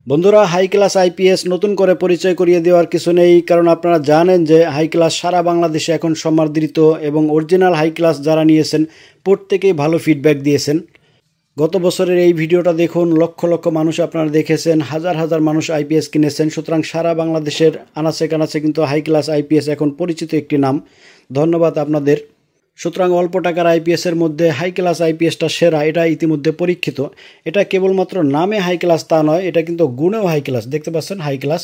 বন্ধুরা, high class IPS নতুন করে পরিচয় করিয়ে দেওয়ার কিছু নেই, কারণ আপনারা জানেন যে হাই ক্লাস সারা বাংলাদেশে এখন সমাদৃত এবং অরিজিনাল হাই ক্লাস যারা নিয়েছেন প্রত্যেকেই ভালো ফিডব্যাক দিয়েছেন। গত বছরের এই ভিডিওটা দেখুন, লক্ষ লক্ষ মানুষ আপনারা দেখেছেন, হাজার হাজার মানুষ আইপিএস কিনেছেন। সুতরাং সারা বাংলাদেশের আনাচে কানাচে কিন্তু হাই ক্লাস আইপিএস এখন পরিচিত একটি নাম। ধন্যবাদ আপনাদের। সুতরাং অল্প টাকার আইপিএসের মধ্যে হাই ক্লাস আইপিএসটা সেরা, এটা ইতিমধ্যে পরীক্ষিত। এটা কেবলমাত্র নামে হাই ক্লাস তা নয়, এটা কিন্তু গুণেও হাই ক্লাস। দেখতে পাচ্ছেন হাই ক্লাস।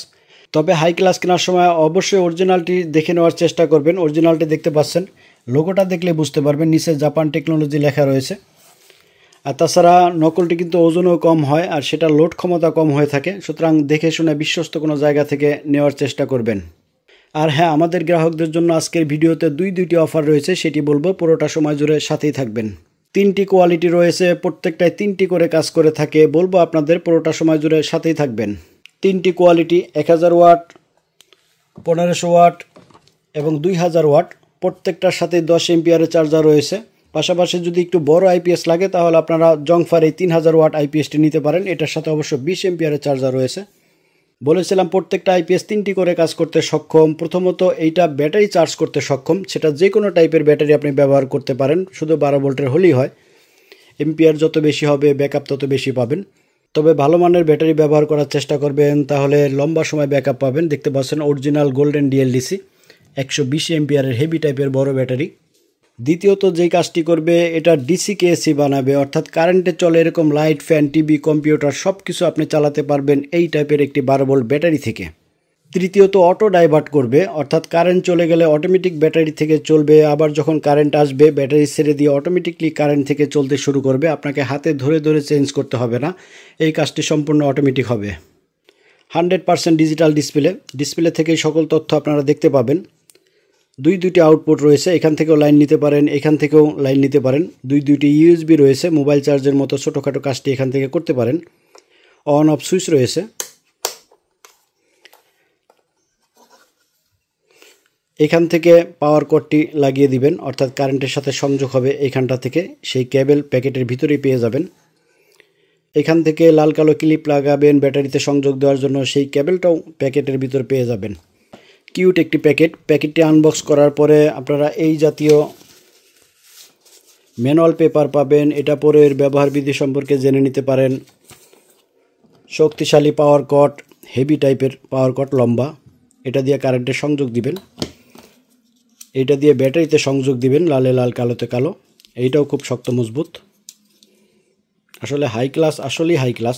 তবে হাই ক্লাস কেনার সময় অবশ্যই অরিজিনালটি দেখে নেওয়ার চেষ্টা করবেন। অরিজিনালটি দেখতে পাচ্ছেন, লোগোটা দেখলে বুঝতে পারবেন, নিচে জাপান টেকনোলজি লেখা রয়েছে। আর তাছাড়া নকলটি কিন্তু ওজনও কম হয় আর সেটা লোড ক্ষমতা কম হয়ে থাকে। সুতরাং দেখে শুনে বিশ্বস্ত কোনো জায়গা থেকে নেওয়ার চেষ্টা করবেন। আর হ্যাঁ, আমাদের গ্রাহকদের জন্য আজকের ভিডিওতে দুইটি অফার রয়েছে, সেটি বলবো। পুরোটা সময় জুড়ে সাথেই থাকবেন। 3টি কোয়ালিটি রয়েছে, প্রত্যেকটায় 3টি করে কাজ করে থাকে। বলবো আপনাদের পুরোটা সময় জুড়ে সাথেই থাকবেন। 3টি কোয়ালিটি 1000 ওয়াট, 1500 ওয়াট এবং 2000 ওয়াট। প্রত্যেকটার সাথে 10 এম্পিয়ারের চার্জার রয়েছে। পাশাপাশি যদি একটু বড় আইপিএস লাগে তাহলে আপনারা জংফার এই 3000 ওয়াট আইপিএসটি নিতে পারেন। এটার সাথে অবশ্য 20 এম্পিয়ারের চার্জার রয়েছে। বলেছিলাম প্রত্যেকটা আইপিএস 3টি করে কাজ করতে সক্ষম। প্রথমত এইটা ব্যাটারি চার্জ করতে সক্ষম, সেটা যে কোনো টাইপের ব্যাটারি আপনি ব্যবহার করতে পারেন, শুধু 12 ভোল্টের হলেই হয়। এম্পিয়ার যত বেশি হবে ব্যাকআপ তত বেশি পাবেন। তবে ভালো মানের ব্যাটারি ব্যবহার করার চেষ্টা করবেন, তাহলে লম্বা সময় ব্যাকআপ পাবেন। দেখতে পাচ্ছেন অরিজিনাল গোল্ডেন ডিএলডিসি 120 এম্পিয়ারের হেভি টাইপের বড় ব্যাটারি। দ্বিতীয়ত যেই কাজটি করবে, এটা ডিসিকে এসি বানাবে, অর্থাৎ কারেন্টে চলে এরকম লাইট, ফ্যান, টিভি, কম্পিউটার সব কিছু আপনি চালাতে পারবেন এই টাইপের একটি 12 ভোল্ট ব্যাটারি থেকে। তৃতীয়ত অটো ডাইভার্ট করবে, অর্থাৎ কারেন্ট চলে গেলে অটোমেটিক ব্যাটারি থেকে চলবে, আবার যখন কারেন্ট আসবে ব্যাটারি ছেড়ে দিয়ে অটোমেটিকলি কারেন্ট থেকে চলতে শুরু করবে। আপনাকে হাতে ধরে ধরে চেঞ্জ করতে হবে না, এই কাজটি সম্পূর্ণ অটোমেটিক হবে। 100% ডিজিটাল ডিসপ্লে থেকেই সকল তথ্য আপনারা দেখতে পাবেন। দুইটি আউটপুট রয়েছে, এখান থেকেও লাইন নিতে পারেন, এখান থেকেও লাইন নিতে পারেন। দুইটি ইউএসবি রয়েছে, মোবাইল চার্জের মতো ছোটোখাটো কাজটি এখান থেকে করতে পারেন। অন অফ সুইচ রয়েছে। এখান থেকে পাওয়ার কর্ডটি লাগিয়ে দিবেন, অর্থাৎ কারেন্টের সাথে সংযোগ হবে এইখানটা থেকে। সেই কেবল প্যাকেটের ভিতরেই পেয়ে যাবেন। এখান থেকে লাল কালো ক্লিপ লাগাবেন ব্যাটারিতে সংযোগ দেওয়ার জন্য, সেই কেবলটাও প্যাকেটের ভিতর পেয়ে যাবেন। কিউট একটি প্যাকেটটি আনবক্স করার পরে আপনারা এই জাতীয় ম্যানুয়াল পেপার পাবেন। এটা পরে এর ব্যবহার বিধি সম্পর্কে জেনে নিতে পারেন। শক্তিশালী পাওয়ার কট, হেভি টাইপের পাওয়ার কট, লম্বা। এটা দিয়ে কারেন্টের সংযোগ দিবেন, এইটা দিয়ে ব্যাটারিতে সংযোগ দিবেন, লালে লাল কালোতে কালো। এইটাও খুব শক্ত মজবুত। আসলে হাই ক্লাস, আসলেই হাই ক্লাস।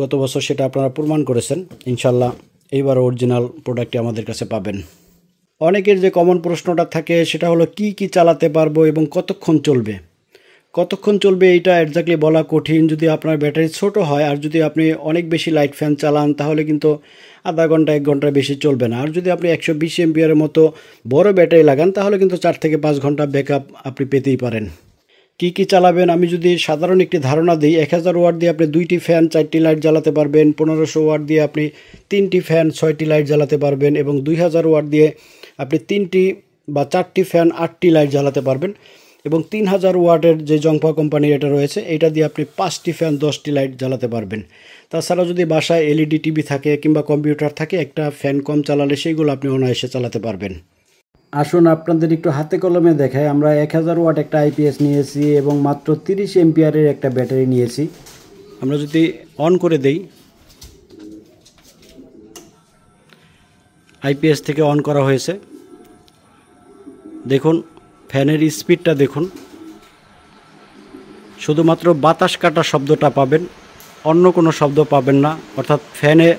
গত বছর সেটা আপনারা প্রমাণ করেছেন। ইনশাল্লাহ এইবার অরিজিনাল প্রোডাক্টটি আমাদের কাছে পাবেন। অনেকের যে কমন প্রশ্নটা থাকে সেটা হলো কি চালাতে পারবো এবং কতক্ষণ চলবে এইটা এক্স্যাক্টলি বলা কঠিন। যদি আপনার ব্যাটারি ছোট হয় আর যদি আপনি অনেক বেশি লাইট ফ্যান চালান তাহলে কিন্তু আধা ঘন্টা 1 ঘন্টার বেশি চলবে না। আর যদি আপনি 120 এম্পিয়ারের মতো বড় ব্যাটারি লাগান তাহলে কিন্তু 4 থেকে 5 ঘন্টা ব্যাকআপ আপনি পেতেই পারেন। কি চালাবেন আমি যদি সাধারণ একটি ধারণা দিই, 1000 ওয়াট দিয়ে আপনি 2টি ফ্যান 4টি লাইট জ্বালাতে পারবেন, 1500 ওয়াট দিয়ে আপনি 3টি ফ্যান 6টি লাইট জ্বালাতে পারবেন এবং 2000 ওয়াট দিয়ে আপনি 3টি বা 4টি ফ্যান 8টি লাইট জ্বালাতে পারবেন এবং 3000 ওয়াটের যে জংফা কোম্পানির এটা রয়েছে এইটা দিয়ে আপনি 5টি ফ্যান 10টি লাইট জ্বালাতে পারবেন। তাছাড়া যদি বাসায় এলইডি টিভি থাকে কিংবা কম্পিউটার থাকে, একটা ফ্যান কম চালালে সেইগুলো আপনি অনায়াসে চালাতে পারবেন। আসুন আপনাদের একটু হাতে কলমে দেখাই। আমরা 1000 ওয়াট একটা আইপিএস নিয়েছি এবং মাত্র 30 এম্পিয়ারের একটা ব্যাটারি নিয়েছি। আমরা যদি অন করে দেই, আইপিএস থেকে অন করা হয়েছে। দেখুন ফ্যানের স্পিডটা দেখুন, শুধুমাত্র বাতাস কাটা শব্দটা পাবেন, অন্য কোনো শব্দ পাবেন না। অর্থাৎ ফ্যানে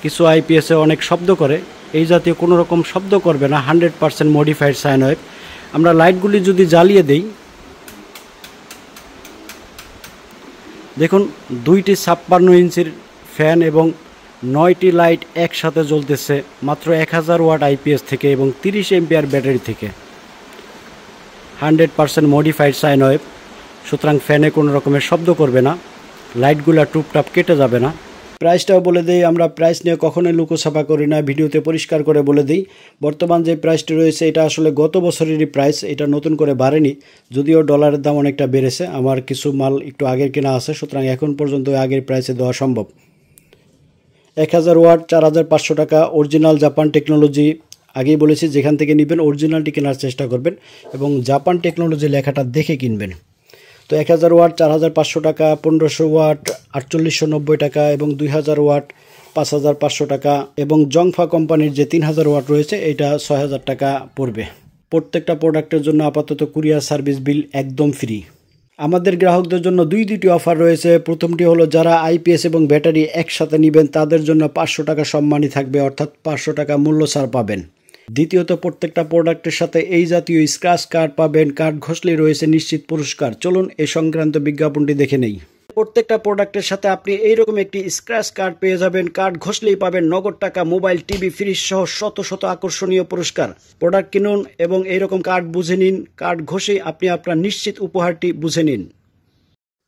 কিছু আইপিএসে অনেক শব্দ করে, এই জাতীয় কোনো রকম শব্দ করবে না। 100% মডিফাইড সাইন ওয়েভ। আমরা লাইটগুলি যদি জ্বালিয়ে দেই, দেখুন 2টি 56 ইঞ্চির ফ্যান এবং 9টি লাইট একসাথে জ্বলতেছে মাত্র 1000 ওয়াট আইপিএস থেকে এবং 30 এম্পিয়ার ব্যাটারি থেকে। 100% মডিফাইড সাইন ওয়েভ। সুতরাং ফ্যানে কোনো রকমের শব্দ করবে না, লাইটগুলা টুপটাপ কেটে যাবে না। প্রাইসটাও বলে দেই, আমরা প্রাইস নিয়ে কখনোই লুকোছাপা করি না, ভিডিওতে পরিষ্কার করে বলে দিই। বর্তমান যে প্রাইসটি রয়েছে এটা আসলে গত বছরেরই প্রাইস, এটা নতুন করে বাড়েনি, যদিও ডলারের দাম অনেকটা বেড়েছে। আমার কিছু মাল একটু আগের কেনা আছে, সুতরাং এখন পর্যন্ত আগের প্রাইসে দেওয়া সম্ভব। 1000 ওয়াট 4500 টাকা, অরিজিনাল জাপান টেকনোলজি। আগেই বলেছি যেখান থেকে নেবেন অরিজিনালটি কেনার চেষ্টা করবেন এবং জাপান টেকনোলজি লেখাটা দেখে কিনবেন। তো 1000 ওয়াট 4500 টাকা, 1500 ওয়াট 4890 টাকা এবং 2000 ওয়াট 5500 টাকা এবং জংফা কোম্পানির যে 3000 ওয়াট রয়েছে এটা 6000 টাকা পড়বে। প্রত্যেকটা প্রোডাক্টের জন্য আপাতত কুরিয়ার সার্ভিস বিল একদম ফ্রি। আমাদের গ্রাহকদের জন্য দুটি অফার রয়েছে। প্রথমটি হলো যারা আইপিএস এবং ব্যাটারি একসাথে নেবেন তাদের জন্য 500 টাকা সম্মানী থাকবে, অর্থাৎ 500 টাকা মূল্য ছাড় পাবেন। দ্বিতীয়ত প্রত্যেকটা প্রোডাক্টের সাথে এই জাতীয় স্ক্র্যাচ কার্ড পাবেন, কার্ড ঘষলেই রয়েছে নিশ্চিত পুরস্কার। চলুন এই সংক্রান্ত বিজ্ঞাপনটি দেখে নেই। প্রত্যেকটা প্রোডাক্টের সাথে আপনি এইরকম একটি স্ক্র্যাচ কার্ড পেয়ে যাবেন, কার্ড ঘষলেই পাবেন নগদ টাকা, মোবাইল, টিভি, ফ্রিজ সহ শত শত আকর্ষণীয় পুরস্কার। প্রোডাক্ট কিনুন এবং এইরকম কার্ড বুঝে নিন, কার্ড ঘষেই আপনি আপনার নিশ্চিত উপহারটি বুঝে নিন।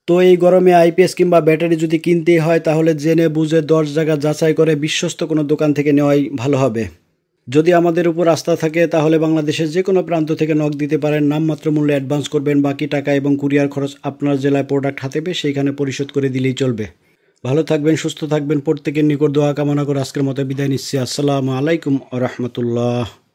তো এই গরমে আইপিএস কিংবা ব্যাটারি যদি কিনতেই হয় তাহলে জেনে বুঝে 10 জায়গা যাচাই করে বিশ্বস্ত কোনো দোকান থেকে নেওয়াই ভালো হবে। যদি আমাদের উপর আস্থা থাকে তাহলে বাংলাদেশের যে কোনো প্রান্ত থেকে নক দিতে পারেন, নামমাত্র মূল্যে অ্যাডভান্স করবেন, বাকি টাকা এবং কুরিয়ার খরচ আপনার জেলায় প্রোডাক্ট হাতে পেয়ে সেইখানে পরিশোধ করে দিলেই চলবে। ভালো থাকবেন, সুস্থ থাকবেন, প্রত্যেকের নিকট দোয়া কামনা করে আজকের মতো বিদায় নিচ্ছি। আসসালামু আলাইকুম ওয়া রাহমাতুল্লাহ।